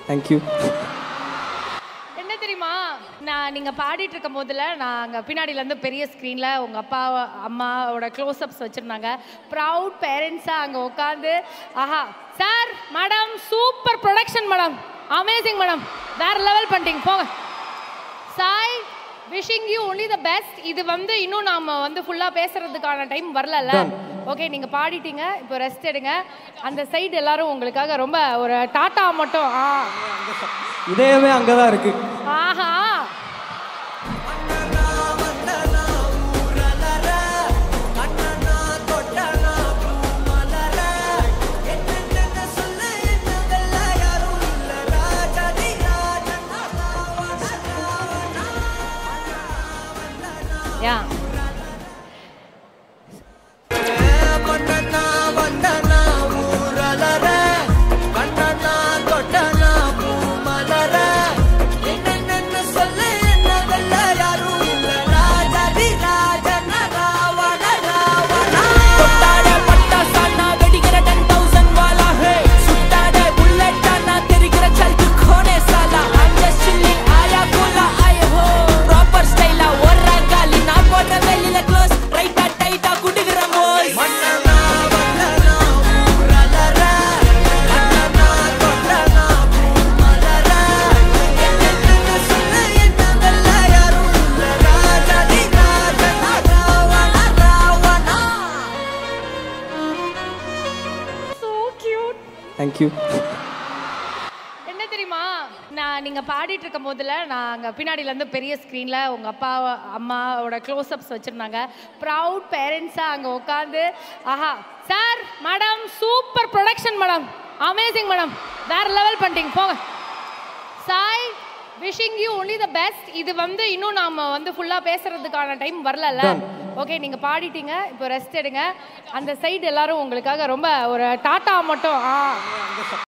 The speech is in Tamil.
தேங்க்யூ. என்ன தெரியுமா, நான் நீங்கள் பாடிட்டு இருக்கும் போதில் நான் அங்கே பின்னாடியிலேருந்து பெரிய ஸ்க்ரீனில் உங்கள் அப்பா அம்மாவோட க்ளோஸ்அப்ஸ் வச்சுருந்தாங்க. ப்ரவுட் பேரண்ட்ஸாக அங்கே உட்காந்து ஆஹா sir madam super production madam, amazing madam, வேறு லெவல் பண்ணிட்டீங்க போங்க. Sai wishing you only the best. இது வந்து இன்னும் நாம் வந்து ஃபுல்லாக பேசுகிறதுக்கான டைம் வரலல்ல. ஓகே நீங்கள் பாடிட்டீங்க, இப்போ ரெஸ்ட் எடுங்க. அந்த சைடு எல்லாரும் உங்களுக்காக ரொம்ப ஒரு டாட்டா மட்டும். இதயமே அங்கே தான் இருக்கு. ஆஹா யா தேங்க்யூ. என்ன தெரியுமா, நான் நீங்கள் பாடிட்டு இருக்கும் போதில் நான் அங்கே பின்னாடியிலேருந்து பெரிய ஸ்க்ரீனில் உங்கள் அப்பா அம்மாவோட க்ளோஸ்அப்ஸ் வச்சுருந்தாங்க. ப்ரவுட் பேரண்ட்ஸாக அங்கே உட்காந்து ஆஹா sir madam super production madam, amazing madam, வேறு லெவல் பண்ணிட்டீங்க போங்க. Sai wishing you only the best. இது வந்து இன்னும் நாம் வந்து ஃபுல்லாக பேசுகிறதுக்கான டைம் வரலல்ல. ஓகே நீங்கள் பாடிட்டீங்க, இப்போ ரெஸ்ட் எடுங்க. அந்த சைடு எல்லாரும் உங்களுக்காக ரொம்ப ஒரு டாட்டா மட்டும்.